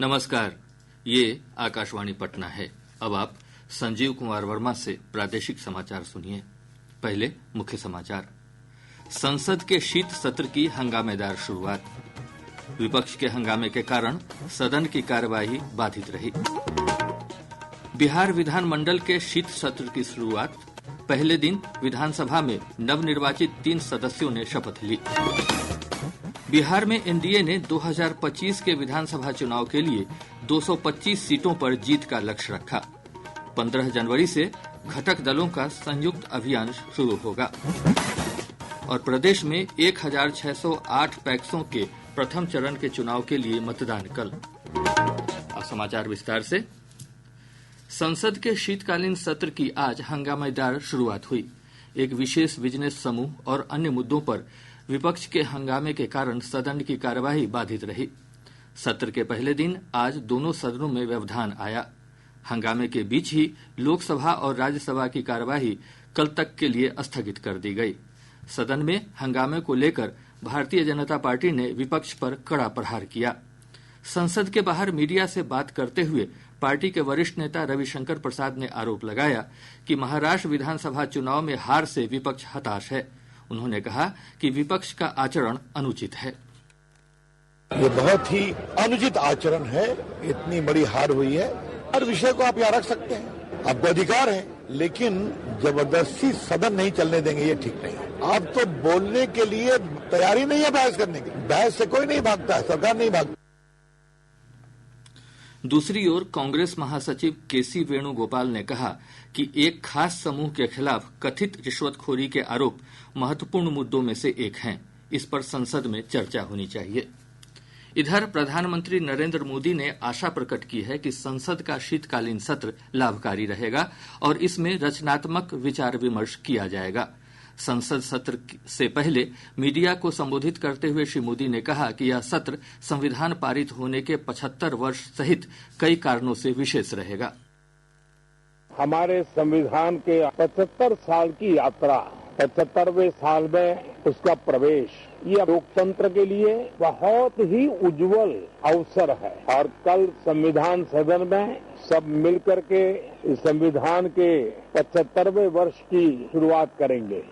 नमस्कार, ये आकाशवाणी पटना है। अब आप संजीव कुमार वर्मा से प्रादेशिक समाचार सुनिए। पहले मुख्य समाचार। संसद के शीत सत्र की हंगामेदार शुरुआत। विपक्ष के हंगामे के कारण सदन की कार्यवाही बाधित रही। बिहार विधानमंडल के शीत सत्र की शुरुआत। पहले दिन विधानसभा में नवनिर्वाचित 3 सदस्यों ने शपथ ली। बिहार में एनडीए ने 2025 के विधानसभा चुनाव के लिए 225 सीटों पर जीत का लक्ष्य रखा। 15 जनवरी से घटक दलों का संयुक्त अभियान शुरू होगा। और प्रदेश में 1608 पैक्सों के प्रथम चरण के चुनाव के लिए मतदान कल। अब समाचार विस्तार से। संसद के शीतकालीन सत्र की आज हंगामेदार शुरुआत हुई। एक विशेष बिजनेस समूह और अन्य मुद्दों पर विपक्ष के हंगामे के कारण सदन की कार्यवाही बाधित रही। सत्र के पहले दिन आज दोनों सदनों में व्यवधान आया। हंगामे के बीच ही लोकसभा और राज्यसभा की कार्यवाही कल तक के लिए स्थगित कर दी गई। सदन में हंगामे को लेकर भारतीय जनता पार्टी ने विपक्ष पर कड़ा प्रहार किया। संसद के बाहर मीडिया से बात करते हुए पार्टी के वरिष्ठ नेता रविशंकर प्रसाद ने आरोप लगाया कि महाराष्ट्र विधानसभा चुनाव में हार से विपक्ष हताश है। उन्होंने कहा कि विपक्ष का आचरण अनुचित है। ये बहुत ही अनुचित आचरण है। इतनी बड़ी हार हुई है। हर विषय को आप यहाँ रख सकते हैं, आपको अधिकार है, लेकिन जबरदस्ती सदन नहीं चलने देंगे, ये ठीक नहीं है। आप तो बोलने के लिए तैयारी नहीं है बहस करने की। बहस से कोई नहीं भागता है, सरकार नहीं भागती। दूसरी ओर कांग्रेस महासचिव केसी वेणुगोपाल ने कहा कि एक खास समूह के खिलाफ कथित रिश्वतखोरी के आरोप महत्वपूर्ण मुद्दों में से एक हैं। इस पर संसद में चर्चा होनी चाहिए। इधर प्रधानमंत्री नरेंद्र मोदी ने आशा प्रकट की है कि संसद का शीतकालीन सत्र लाभकारी रहेगा और इसमें रचनात्मक विचार विमर्श किया जाएगा। संसद सत्र से पहले मीडिया को संबोधित करते हुए श्री मोदी ने कहा कि यह सत्र संविधान पारित होने के 75 वर्ष सहित कई कारणों से विशेष रहेगा। हमारे संविधान के 75 साल की यात्रा, 75वें साल में उसका प्रवेश, यह लोकतंत्र के लिए बहुत ही उज्जवल अवसर है। और कल संविधान सदन में सब मिलकर के इस संविधान के 75वें वर्ष की शुरुआत करेंगे।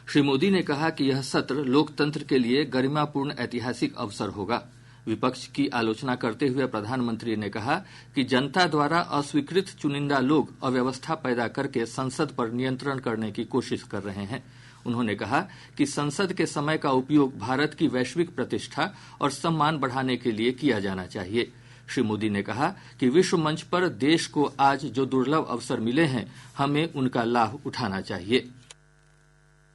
श्री मोदी ने कहा कि यह सत्र लोकतंत्र के लिए गरिमापूर्ण ऐतिहासिक अवसर होगा। विपक्ष की आलोचना करते हुए प्रधानमंत्री ने कहा कि जनता द्वारा अस्वीकृत चुनिंदा लोग अव्यवस्था पैदा करके संसद पर नियंत्रण करने की कोशिश कर रहे हैं। उन्होंने कहा कि संसद के समय का उपयोग भारत की वैश्विक प्रतिष्ठा और सम्मान बढ़ाने के लिए किया जाना चाहिए। श्री मोदी ने कहा कि विश्व मंच पर देश को आज जो दुर्लभ अवसर मिले हैं, हमें उनका लाभ उठाना चाहिए।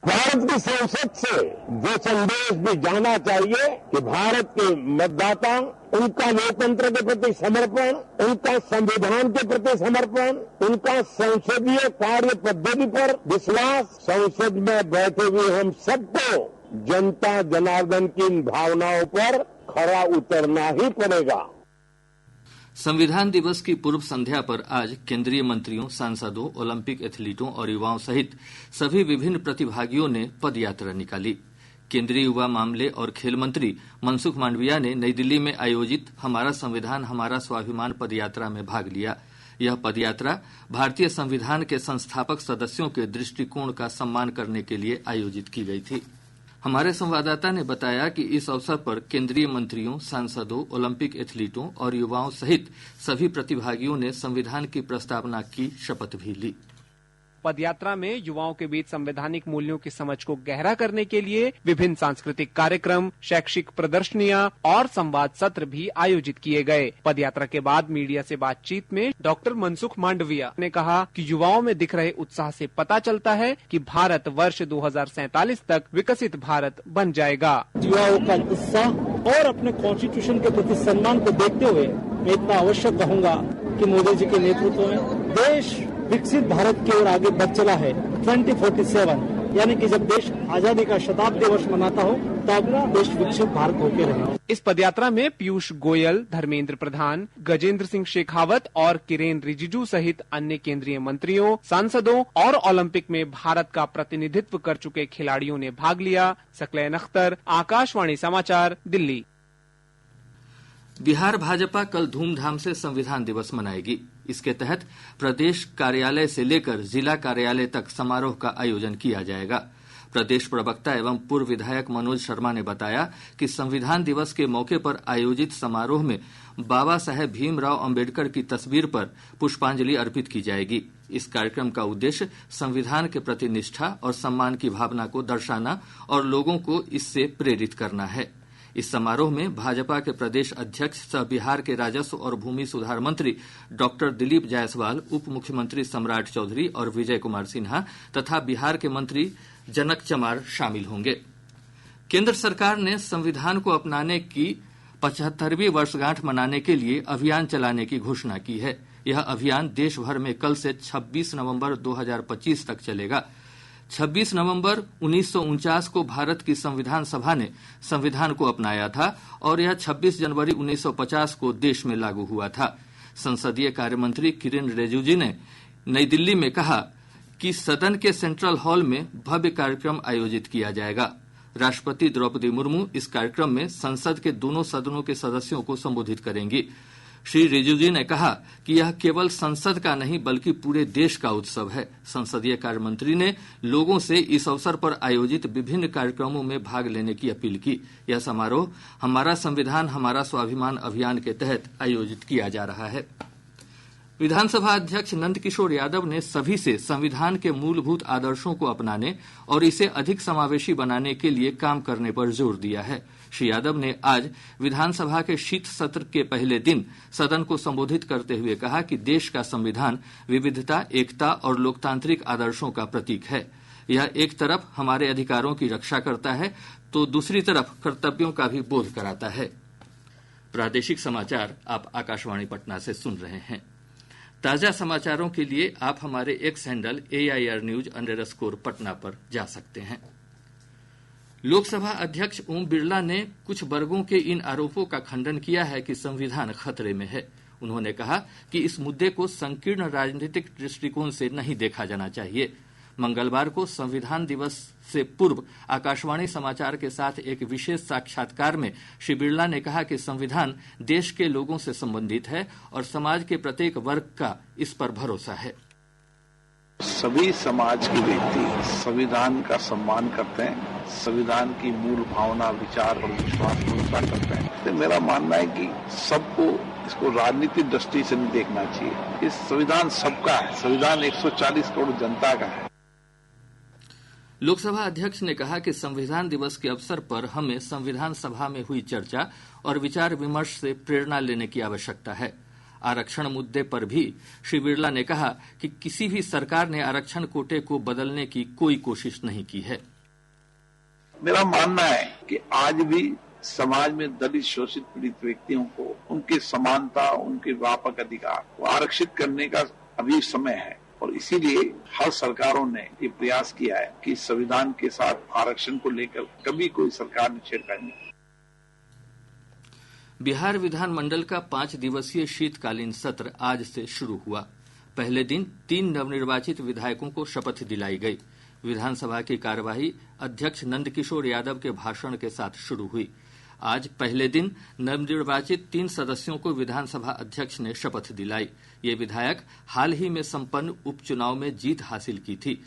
भारत की संसद से जो संदेश भी जाना चाहिए कि भारत के मतदाता, उनका लोकतंत्र के प्रति समर्पण, उनका संविधान के प्रति समर्पण, उनका संसदीय कार्य पद्धति पर विश्वास, संसद में बैठे हुए हम सबको जनता जनार्दन की इन भावनाओं पर खरा उतरना ही पड़ेगा। संविधान दिवस की पूर्व संध्या पर आज केंद्रीय मंत्रियों, सांसदों, ओलंपिक एथलीटों और युवाओं सहित सभी विभिन्न प्रतिभागियों ने पदयात्रा निकाली। केंद्रीय युवा मामले और खेल मंत्री मनसुख मांडविया ने नई दिल्ली में आयोजित हमारा संविधान हमारा स्वाभिमान पदयात्रा में भाग लिया। यह पदयात्रा भारतीय संविधान के संस्थापक सदस्यों के दृष्टिकोण का सम्मान करने के लिए आयोजित की गई थी। हमारे संवाददाता ने बताया कि इस अवसर पर केंद्रीय मंत्रियों, सांसदों, ओलंपिक एथलीटों और युवाओं सहित सभी प्रतिभागियों ने संविधान की प्रस्तावना की शपथ भी ली। पदयात्रा में युवाओं के बीच संवैधानिक मूल्यों की समझ को गहरा करने के लिए विभिन्न सांस्कृतिक कार्यक्रम, शैक्षिक प्रदर्शनियां और संवाद सत्र भी आयोजित किए गए। पदयात्रा के बाद मीडिया से बातचीत में डॉक्टर मनसुख मांडविया ने कहा कि युवाओं में दिख रहे उत्साह से पता चलता है कि भारत वर्ष 2047 तक विकसित भारत बन जाएगा। युवाओं का उत्साह और अपने कॉन्स्टिट्यूशन के प्रति सम्मान को देखते हुए मैं इतना अवश्य कहूँगा कि मोदी जी के नेतृत्व में देश विकसित भारत की ओर आगे बढ़ चला है। 2047 यानी कि जब देश आजादी का शताब्दी वर्ष मनाता हो तब देश विकसित भारत होकर रहे। इस पदयात्रा में पीयूष गोयल, धर्मेंद्र प्रधान, गजेंद्र सिंह शेखावत और किरेन रिजिजू सहित अन्य केंद्रीय मंत्रियों, सांसदों और ओलंपिक में भारत का प्रतिनिधित्व कर चुके खिलाड़ियों ने भाग लिया। सकलैन अख्तर, आकाशवाणी समाचार, दिल्ली। बिहार भाजपा कल धूमधाम से संविधान दिवस मनाएगी। इसके तहत प्रदेश कार्यालय से लेकर जिला कार्यालय तक समारोह का आयोजन किया जाएगा। प्रदेश प्रवक्ता एवं पूर्व विधायक मनोज शर्मा ने बताया कि संविधान दिवस के मौके पर आयोजित समारोह में बाबा साहेब भीमराव अंबेडकर की तस्वीर पर पुष्पांजलि अर्पित की जाएगी। इस कार्यक्रम का उद्देश्य संविधान के प्रति निष्ठा और सम्मान की भावना को दर्शाना और लोगों को इससे प्रेरित करना है। इस समारोह में भाजपा के प्रदेश अध्यक्ष सह बिहार के राजस्व और भूमि सुधार मंत्री डॉक्टर दिलीप जायसवाल, उप मुख्यमंत्री सम्राट चौधरी और विजय कुमार सिन्हा तथा बिहार के मंत्री जनक चमार शामिल होंगे। केंद्र सरकार ने संविधान को अपनाने की 75वीं वर्षगांठ मनाने के लिए अभियान चलाने की घोषणा की है। यह अभियान देश भर में कल से 26 नवंबर 2025 तक चलेगा। 26 नवंबर 1949 को भारत की संविधान सभा ने संविधान को अपनाया था और यह 26 जनवरी 1950 को देश में लागू हुआ था। संसदीय कार्य मंत्री किरेन रिजिजू ने नई दिल्ली में कहा कि सदन के सेंट्रल हॉल में भव्य कार्यक्रम आयोजित किया जाएगा। राष्ट्रपति द्रौपदी मुर्मू इस कार्यक्रम में संसद के दोनों सदनों के सदस्यों को संबोधित करेंगी। श्री रिजिजू ने कहा कि यह केवल संसद का नहीं बल्कि पूरे देश का उत्सव है। संसदीय कार्य मंत्री ने लोगों से इस अवसर पर आयोजित विभिन्न कार्यक्रमों में भाग लेने की अपील की। यह समारोह हमारा संविधान हमारा स्वाभिमान अभियान के तहत आयोजित किया जा रहा है। विधानसभा अध्यक्ष नंदकिशोर यादव ने सभी से संविधान के मूलभूत आदर्शों को अपनाने और इसे अधिक समावेशी बनाने के लिए काम करने पर जोर दिया है। श्री यादव ने आज विधानसभा के शीत सत्र के पहले दिन सदन को संबोधित करते हुए कहा कि देश का संविधान विविधता, एकता और लोकतांत्रिक आदर्शों का प्रतीक है। यह एक तरफ हमारे अधिकारों की रक्षा करता है तो दूसरी तरफ कर्तव्यों का भी बोध कराता है। प्रादेशिक समाचार आप आकाशवाणी पटना से सुन रहे हैं। ताजा समाचारों के लिए आप हमारे x handle AIR News_ Patna पर जा सकते हैं। लोकसभा अध्यक्ष ओम बिरला ने कुछ वर्गों के इन आरोपों का खंडन किया है कि संविधान खतरे में है। उन्होंने कहा कि इस मुद्दे को संकीर्ण राजनीतिक दृष्टिकोण से नहीं देखा जाना चाहिए। मंगलवार को संविधान दिवस से पूर्व आकाशवाणी समाचार के साथ एक विशेष साक्षात्कार में श्री बिरला ने कहा कि संविधान देश के लोगों से संबंधित है और समाज के प्रत्येक वर्ग का इस पर भरोसा है। सभी समाज के व्यक्ति संविधान का सम्मान करते हैं, संविधान की मूल भावना, विचार और विश्वास को पूरा करते हैं। तो मेरा मानना है कि सबको इसको राजनीतिक दृष्टि से नहीं देखना चाहिए। इस संविधान सबका है, संविधान 140 करोड़ जनता का है। लोकसभा अध्यक्ष ने कहा कि संविधान दिवस के अवसर पर हमें संविधान सभा में हुई चर्चा और विचार विमर्श से प्रेरणा लेने की आवश्यकता है। आरक्षण मुद्दे पर भी श्री बिरला ने कहा कि किसी भी सरकार ने आरक्षण कोटे को बदलने की कोई कोशिश नहीं की है। मेरा मानना है कि आज भी समाज में दलित, शोषित, पीड़ित व्यक्तियों को उनकी समानता, उनके व्यापक अधिकार को आरक्षित करने का अभी समय है और इसीलिए हर सरकारों ने ये प्रयास किया है कि संविधान के साथ आरक्षण को लेकर कभी कोई सरकार ने छेड़छाड़ नहीं की। बिहार विधानमंडल का 5 दिवसीय शीतकालीन सत्र आज से शुरू हुआ। पहले दिन 3 नवनिर्वाचित विधायकों को शपथ दिलाई गई। विधानसभा की कार्यवाही अध्यक्ष नंदकिशोर यादव के भाषण के साथ शुरू हुई। आज पहले दिन नवनिर्वाचित 3 सदस्यों को विधानसभा अध्यक्ष ने शपथ दिलाई। ये विधायक हाल ही में संपन्न उपचुनाव में जीत हासिल की थी।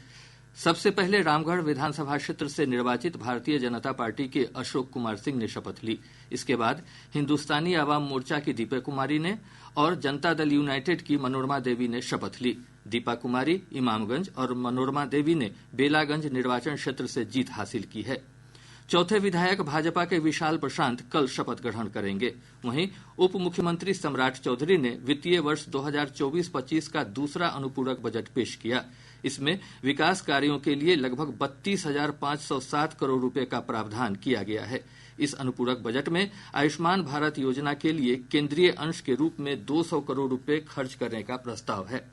सबसे पहले रामगढ़ विधानसभा क्षेत्र से निर्वाचित भारतीय जनता पार्टी के अशोक कुमार सिंह ने शपथ ली। इसके बाद हिंदुस्तानी आवाम मोर्चा की दीपा कुमारी ने और जनता दल यूनाइटेड की मनोरमा देवी ने शपथ ली। दीपा कुमारी इमामगंज और मनोरमा देवी ने बेलागंज निर्वाचन क्षेत्र से जीत हासिल की है। चौथे विधायक भाजपा के विशाल प्रशांत कल शपथ ग्रहण करेंगे। वहीं उप मुख्यमंत्री सम्राट चौधरी ने वित्तीय वर्ष 2024-25 का दूसरा अनुपूरक बजट पेश किया। इसमें विकास कार्यों के लिए लगभग 32,507 करोड़ रुपए का प्रावधान किया गया है। इस अनुपूरक बजट में आयुष्मान भारत योजना के लिए केंद्रीय अंश के रूप में 200 करोड़ रुपए खर्च करने का प्रस्ताव है।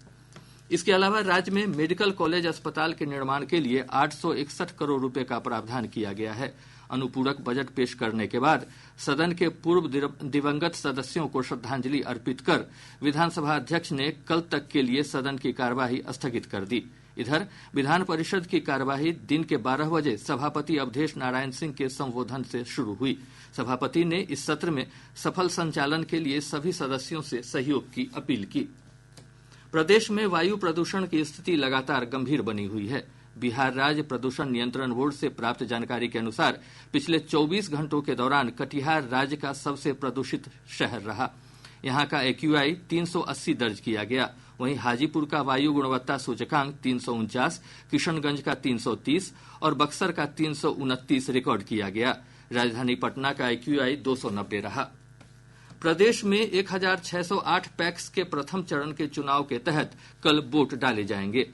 इसके अलावा राज्य में मेडिकल कॉलेज अस्पताल के निर्माण के लिए 861 करोड़ रुपए का प्रावधान किया गया है। अनुपूरक बजट पेश करने के बाद सदन के पूर्व दिवंगत सदस्यों को श्रद्धांजलि अर्पित कर विधानसभा अध्यक्ष ने कल तक के लिए सदन की कार्यवाही स्थगित कर दी। इधर विधान परिषद की कार्यवाही दिन के 12 बजे सभापति अवधेश नारायण सिंह के संबोधन से शुरू हुई। सभापति ने इस सत्र में सफल संचालन के लिए सभी सदस्यों से सहयोग की अपील की। प्रदेश में वायु प्रदूषण की स्थिति लगातार गंभीर बनी हुई है। बिहार राज्य प्रदूषण नियंत्रण बोर्ड से प्राप्त जानकारी के अनुसार पिछले 24 घंटों के दौरान कटिहार राज्य का सबसे प्रदूषित शहर रहा। यहां का AQI 380 दर्ज किया गया। वहीं हाजीपुर का वायु गुणवत्ता सूचकांक 349, किशनगंज का 330 और बक्सर का 329 रिकॉर्ड किया गया। राजधानी पटना का AQI 290 रहा। प्रदेश में 1608 पैक्स के प्रथम चरण के चुनाव के तहत कल वोट डाले जाएंगे।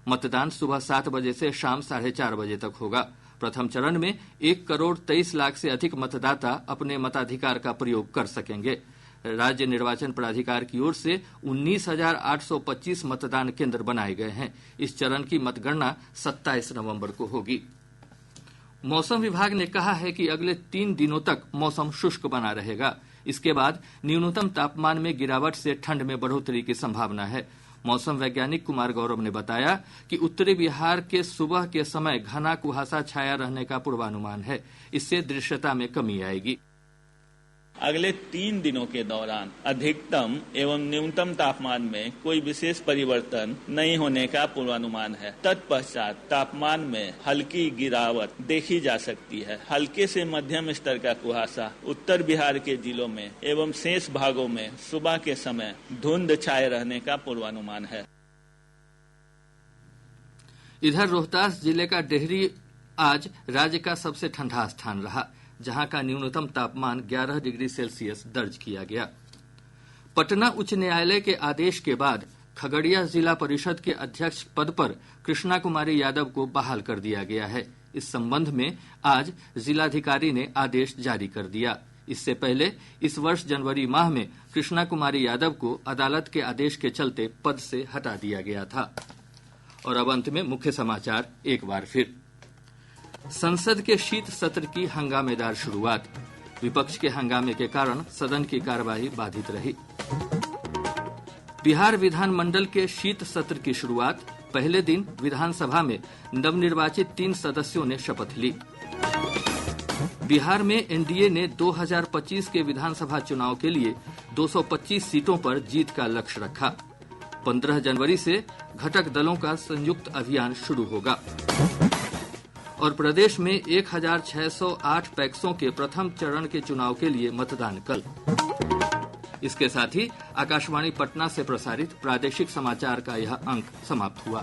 मतदान सुबह 7 बजे से शाम 4:30 बजे तक होगा। प्रथम चरण में 1,23,00,000 से अधिक मतदाता अपने मताधिकार का प्रयोग कर सकेंगे। राज्य निर्वाचन प्राधिकार की ओर से 19,825 मतदान केंद्र बनाए गए हैं। इस चरण की मतगणना 27 नवंबर को होगी। मौसम विभाग ने कहा है कि अगले 3 दिनों तक मौसम शुष्क बना रहेगा। इसके बाद न्यूनतम तापमान में गिरावट से ठंड में बढ़ोतरी की संभावना है। मौसम वैज्ञानिक कुमार गौरव ने बताया कि उत्तरी बिहार के सुबह के समय घना कुहासा छाया रहने का पूर्वानुमान है। इससे दृश्यता में कमी आएगी। अगले 3 दिनों के दौरान अधिकतम एवं न्यूनतम तापमान में कोई विशेष परिवर्तन नहीं होने का पूर्वानुमान है। तत्पश्चात तापमान में हल्की गिरावट देखी जा सकती है। हल्के से मध्यम स्तर का कुहासा उत्तर बिहार के जिलों में एवं शेष भागों में सुबह के समय धुंध छाए रहने का पूर्वानुमान है। इधर रोहतास जिले का डेहरी आज राज्य का सबसे ठंडा स्थान रहा, जहां का न्यूनतम तापमान 11 डिग्री सेल्सियस दर्ज किया गया। पटना उच्च न्यायालय के आदेश के बाद खगड़िया जिला परिषद के अध्यक्ष पद पर कृष्णा कुमारी यादव को बहाल कर दिया गया है। इस संबंध में आज जिलाधिकारी ने आदेश जारी कर दिया। इससे पहले इस वर्ष जनवरी माह में कृष्णा कुमारी यादव को अदालत के आदेश के चलते पद से हटा दिया गया था। और अब अंत में मुख्य समाचार एक बार फिर। संसद के शीत सत्र की हंगामेदार शुरुआत। विपक्ष के हंगामे के कारण सदन की कार्यवाही बाधित रही। बिहार विधानमंडल के शीत सत्र की शुरुआत। पहले दिन विधानसभा में नवनिर्वाचित 3 सदस्यों ने शपथ ली। बिहार में एनडीए ने 2025 के विधानसभा चुनाव के लिए 225 सीटों पर जीत का लक्ष्य रखा। 15 जनवरी से घटक दलों का संयुक्त अभियान शुरू होगा। और प्रदेश में 1608 पैक्सों के प्रथम चरण के चुनाव के लिए मतदान कल। इसके साथ ही आकाशवाणी पटना से प्रसारित प्रादेशिक समाचार का यह अंक समाप्त हुआ।